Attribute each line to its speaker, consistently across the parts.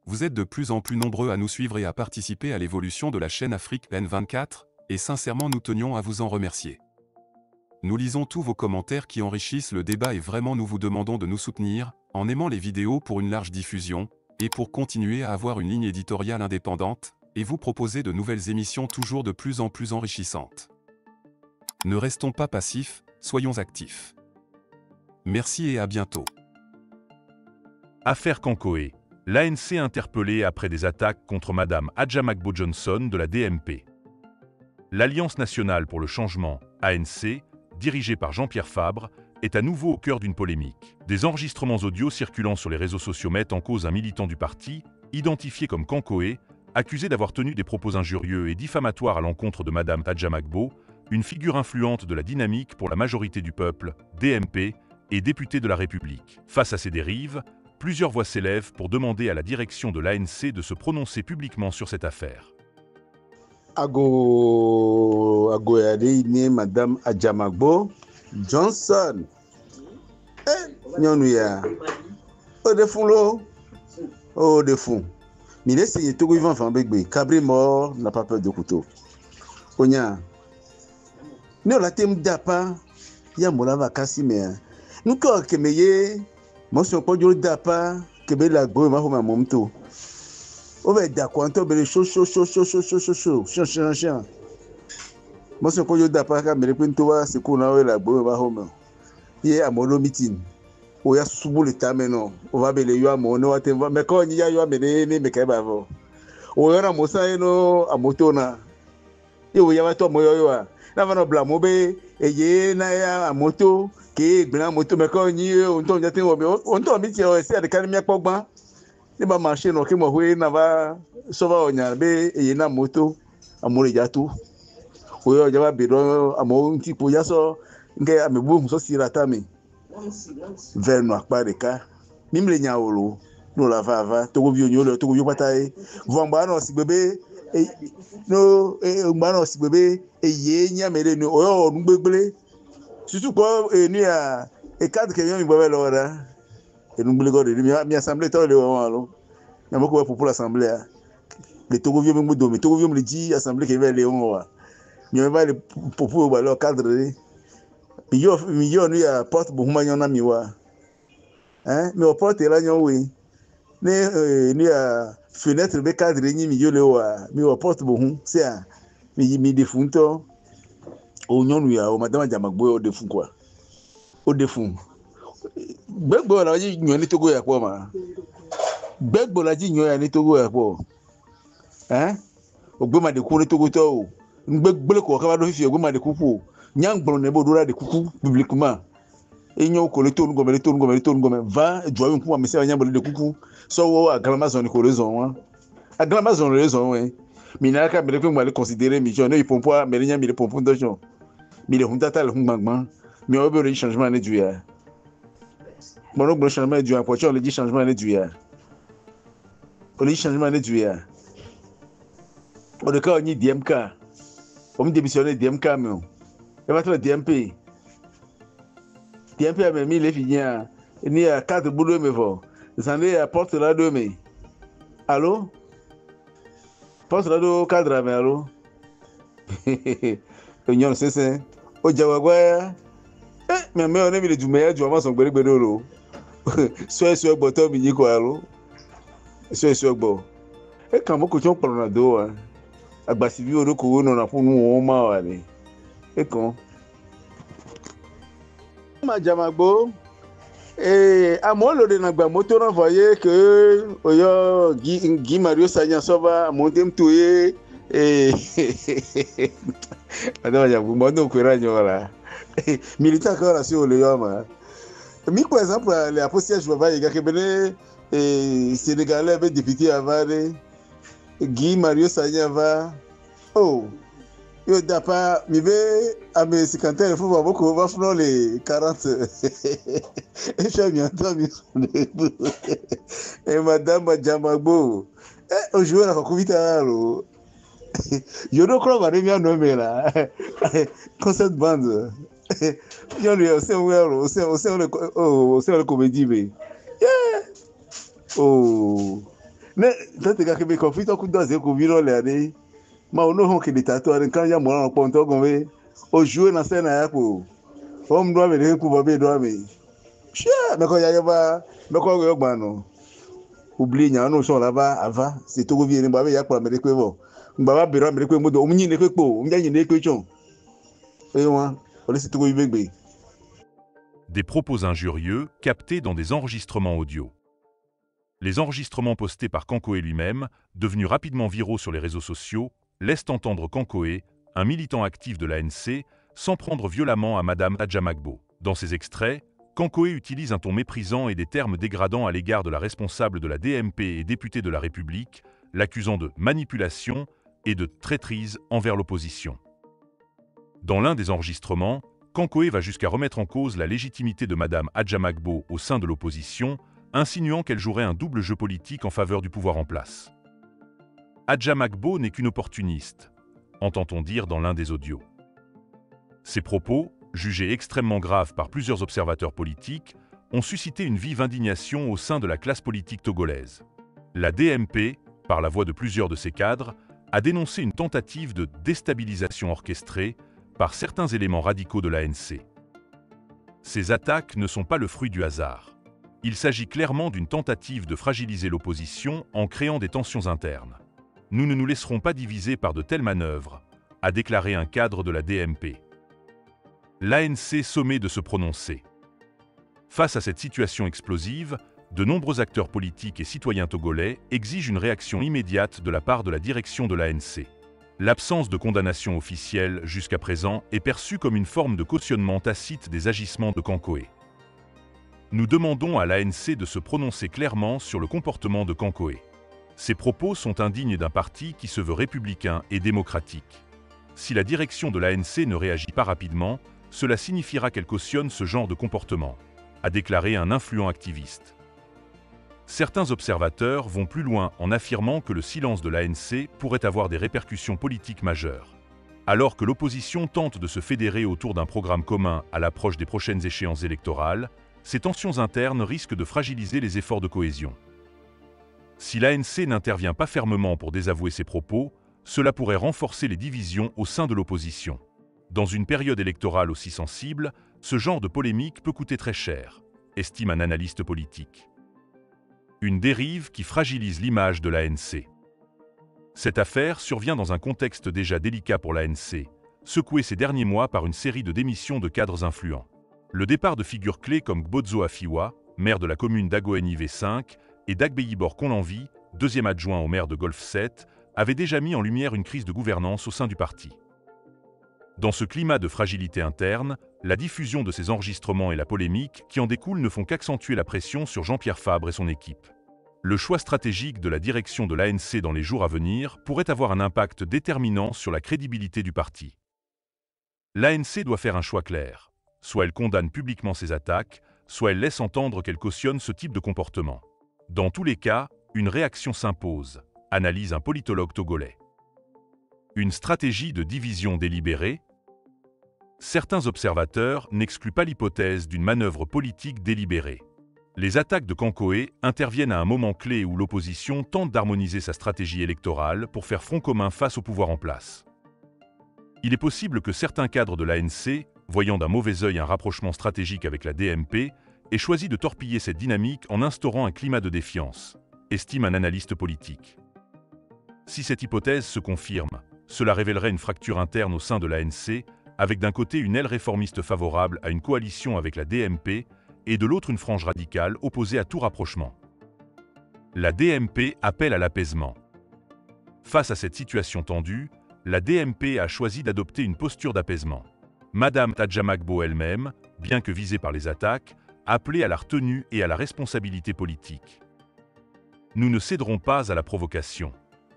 Speaker 1: Vous êtes de plus en plus nombreux à nous suivre et à participer à l'évolution de la chaîne Afrique N24, et sincèrement nous tenions à vous en remercier. Nous lisons tous vos commentaires qui enrichissent le débat et vraiment nous vous demandons de nous soutenir, en aimant les vidéos pour une large diffusion, et pour continuer à avoir une ligne éditoriale indépendante, et vous proposer de nouvelles émissions toujours de plus en plus enrichissantes. Ne restons pas passifs, soyons actifs. Merci et à bientôt.
Speaker 2: Affaire Kankoé. L'ANC interpellée après des attaques contre Madame Adjamagbo Johnson de la DMP. L'Alliance nationale pour le changement, ANC, dirigée par Jean-Pierre Fabre, est à nouveau au cœur d'une polémique. Des enregistrements audio circulant sur les réseaux sociaux mettent en cause un militant du parti, identifié comme Kankoé, accusé d'avoir tenu des propos injurieux et diffamatoires à l'encontre de Madame Adjamagbo, une figure influente de la dynamique pour la majorité du peuple, DMP, et députée de la République. Face à ces dérives, plusieurs voix s'élèvent pour demander à la direction de l'ANC de se prononcer publiquement sur cette affaire.
Speaker 3: Agoyade Madame Adjamagbo Johnson. Nyonuya. O de fun lo. O de fun. Mi le signé Togo Ivan Fambegbe. Cabri mort n'a pas peur de couteau. Onya. Ne la tem dapa. Ya mola vakasi me. Nou ko kemeye. Mo so pojo dapa. Kebe la gbo ma ho ma momto. O ve da kwanto bele cho. Mo so pojo dapa ka mere pinto wa se ko na we la gbo ma ho ma. Ye amolo meeting. O ya subu le tameno. O va bele yo amo no wa me ko nyi ya yo amene ni me ka ba vo. O yo na mo sa no amoto na. Ye o ya wa to mo yo yo a. Na va no bla mo be eye na ya amoto ke gbina moto me ko nyi o nto nja tin o nto mi ti o se de kan mi apogban. Ni ba marché no ke mo hwe na va so va onya be eye na moto amore ja tu. O yo ja ba be do amo nti po ya so nke amebu so si rata mi. Vers no akpa de ka. Mi mle nya olo no la va Togo bi onyo le Togo yo patai. Vomba no si bebe no ngba no si bebe eye nya mere no o yo ngbegbele. Surtout quoi ni a e cadre que vient mi bebe lo ra. Et nous voulons de mi assemblée to le wa lo. Na moko pour l'assemblée. Le Togo vieux me do, mais Togo vieux me dit assemblée que va le wa. Mi va le pour ba lo cadre. Mi yo ni a porte bu huma nyona mi wa. Mi o porte la nyon we. Ni a fenêtre be cadre ni mi yo le wa. Mi o porte bu hum, c'est a mi defunto. O nyonu ya o Madame Adjamagbo o defun quoi. O defun. Gbegbo la ji nyon ni Togo ya po ma. Gbegbo la ji nyon ya ni Togo ya po. Ogbe ma de ku ni Togo to o. Gbegbo ko ka ba do fi ogbe ma de ku po. Nyang blon ne bo do la de kuku publiquement. E nyon ko le to ngome va joye nku ma mesi nyang blon de kuku. So wo a grandma zone ko raison wa. A grandma zone raison we. Mina ka me le considérer mi jone ipompo a me nya mi le pompo dojo. Mi le hunta ta le hungbangban. Mi o be le changement ne du ya. Bon le changement du ya pour le dit changement ne du ya. Le changement ne du ya. O de ka ni DMK. On me démissionner DMK mais. Et va le DMP. DMP a mis les finiens. Ni a 4 boulot me vo. Ça ne apporte là de me. Allô? Porte là de cadre mais allô? Union c'est o jawagwa. Mais on est mis du meilleur du moment son gbere lo. So boto mi ni ko allô? So gbo. E kan mo ko chon poro na do wa. Agbasi bi oroko no na funu won ma wa ni. E kan Adjamagbo amolo de na gba moto na voyer que oyo Guy Mario Sagna sova monte mtoye Madame Adjamagbo mono ko ra nyola militaire ko ra si o le yo ma mi par exemple les apostles je va y bene sénégalais avec député avare Guy Mario Sagna va yo dapa mi be ame sikantere fún babo ko va fún les 40 et je mi entend mi et Madame Adjamagbo o joueur la kokuvita lo yo no crois va mi no me la concert band yo le c'est le comédie mais Ne, tante ka kebe conflit ku doze ku viro le ade. Ma ono hon ke dictateur en kan ya mo ran ponto gonwe. O jouer na scène ya ko. O mdo me de ku bo be do me. Chia, me ko ya ba, me ko yo gba no. Oublie nya no so la ba ava, c'est to go vie ba be ya kwa me de ku bo. Ngba ba be ro me de ku mo do, o mnyi ne ku po, o mja yin ne ku chon. E wa, o le c'est to go vie gbe.
Speaker 2: Des propos injurieux captés dans des enregistrements audio. Les enregistrements postés par Kankoé lui-même, devenus rapidement viraux sur les réseaux sociaux, laissent entendre Kankoé, un militant actif de l'ANC, s'en prendre violemment à Madame Adjamagbo. Dans ces extraits, Kankoé utilise un ton méprisant et des termes dégradants à l'égard de la responsable de la DMP et députée de la République, l'accusant de manipulation et de traîtrise envers l'opposition. Dans l'un des enregistrements, Kankoé va jusqu'à remettre en cause la légitimité de Madame Adjamagbo au sein de l'opposition, insinuant qu'elle jouerait un double jeu politique en faveur du pouvoir en place. Adjamagbo n'est qu'une opportuniste, entend-on dire dans l'un des audios. Ces propos, jugés extrêmement graves par plusieurs observateurs politiques, ont suscité une vive indignation au sein de la classe politique togolaise. La DMP, par la voix de plusieurs de ses cadres, a dénoncé une tentative de déstabilisation orchestrée par certains éléments radicaux de l'ANC. Ces attaques ne sont pas le fruit du hasard. Il s'agit clairement d'une tentative de fragiliser l'opposition en créant des tensions internes. Nous ne nous laisserons pas diviser par de telles manœuvres, a déclaré un cadre de la DMP. L'ANC sommet de se prononcer. Face à cette situation explosive, de nombreux acteurs politiques et citoyens togolais exigent une réaction immédiate de la part de la direction de l'ANC. L'absence de condamnation officielle jusqu'à présent est perçue comme une forme de cautionnement tacite des agissements de Kankoé. Nous demandons à l'ANC de se prononcer clairement sur le comportement de Kankoé. Ces propos sont indignes d'un parti qui se veut républicain et démocratique. Si la direction de l'ANC ne réagit pas rapidement, cela signifiera qu'elle cautionne ce genre de comportement, a déclaré un influent activiste. Certains observateurs vont plus loin en affirmant que le silence de l'ANC pourrait avoir des répercussions politiques majeures. Alors que l'opposition tente de se fédérer autour d'un programme commun à l'approche des prochaines échéances électorales, ces tensions internes risquent de fragiliser les efforts de cohésion. Si l'ANC n'intervient pas fermement pour désavouer ses propos, cela pourrait renforcer les divisions au sein de l'opposition. Dans une période électorale aussi sensible, ce genre de polémique peut coûter très cher, estime un analyste politique. Une dérive qui fragilise l'image de l'ANC. Cette affaire survient dans un contexte déjà délicat pour l'ANC, secoué ces derniers mois par une série de démissions de cadres influents. Le départ de figures clés comme Gbodzo Afiwa, maire de la commune d'Agoen IV, et Dagbeyibor Konlanvi, deuxième adjoint au maire de Golf 7, avait déjà mis en lumière une crise de gouvernance au sein du parti. Dans ce climat de fragilité interne, la diffusion de ces enregistrements et la polémique qui en découle ne font qu'accentuer la pression sur Jean-Pierre Fabre et son équipe. Le choix stratégique de la direction de l'ANC dans les jours à venir pourrait avoir un impact déterminant sur la crédibilité du parti. L'ANC doit faire un choix clair. Soit elle condamne publiquement ces attaques, soit elle laisse entendre qu'elle cautionne ce type de comportement. Dans tous les cas, une réaction s'impose, analyse un politologue togolais. Une stratégie de division délibérée? Certains observateurs n'excluent pas l'hypothèse d'une manœuvre politique délibérée. Les attaques de Kankoé interviennent à un moment clé où l'opposition tente d'harmoniser sa stratégie électorale pour faire front commun face au pouvoir en place. Il est possible que certains cadres de l'ANC, voyant d'un mauvais œil un rapprochement stratégique avec la DMP, aient choisi de torpiller cette dynamique en instaurant un climat de défiance, estime un analyste politique. Si cette hypothèse se confirme, cela révélerait une fracture interne au sein de l'ANC, avec d'un côté une aile réformiste favorable à une coalition avec la DMP et de l'autre une frange radicale opposée à tout rapprochement. La DMP appelle à l'apaisement. Face à cette situation tendue, la DMP a choisi d'adopter une posture d'apaisement. Madame Adjamagbo elle-même, bien que visée par les attaques, a appelé à la retenue et à la responsabilité politique. Nous ne céderons pas à la provocation.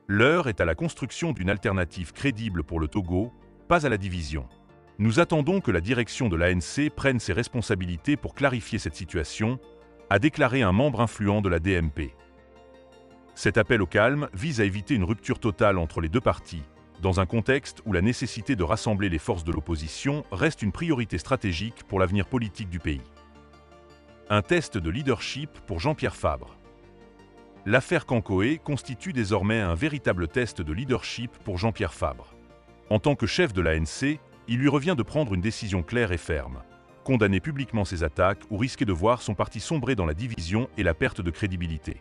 Speaker 2: L'heure est à la construction d'une alternative crédible pour le Togo, pas à la division. Nous attendons que la direction de l'ANC prenne ses responsabilités pour clarifier cette situation, a déclaré un membre influent de la DMP. Cet appel au calme vise à éviter une rupture totale entre les deux partis, dans un contexte où la nécessité de rassembler les forces de l'opposition reste une priorité stratégique pour l'avenir politique du pays. Un test de leadership pour Jean-Pierre Fabre. L'affaire Cancoé constitue désormais un véritable test de leadership pour Jean-Pierre Fabre. En tant que chef de l'ANC, il lui revient de prendre une décision claire et ferme. Condamner publiquement ces attaques ou risquer de voir son parti sombrer dans la division et la perte de crédibilité.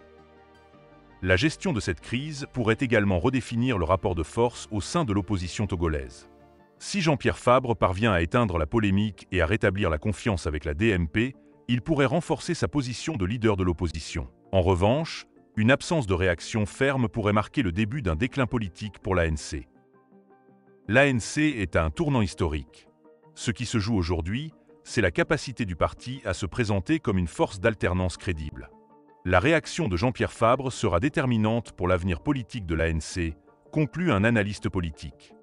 Speaker 2: La gestion de cette crise pourrait également redéfinir le rapport de force au sein de l'opposition togolaise. Si Jean-Pierre Fabre parvient à éteindre la polémique et à rétablir la confiance avec la DMP, il pourrait renforcer sa position de leader de l'opposition. En revanche, une absence de réaction ferme pourrait marquer le début d'un déclin politique pour l'ANC. L'ANC est à un tournant historique. Ce qui se joue aujourd'hui, c'est la capacité du parti à se présenter comme une force d'alternance crédible. La réaction de Jean-Pierre Fabre sera déterminante pour l'avenir politique de l'ANC, conclut un analyste politique.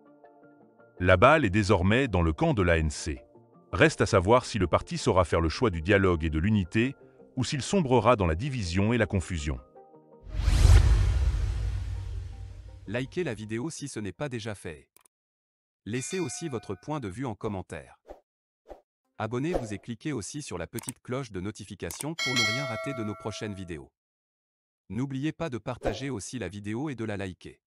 Speaker 2: La balle est désormais dans le camp de l'ANC. Reste à savoir si le parti saura faire le choix du dialogue et de l'unité, ou s'il sombrera dans la division et la confusion.
Speaker 1: Likez la vidéo si ce n'est pas déjà fait. Laissez aussi votre point de vue en commentaire. Abonnez-vous et cliquez aussi sur la petite cloche de notification pour ne rien rater de nos prochaines vidéos. N'oubliez pas de partager aussi la vidéo et de la liker.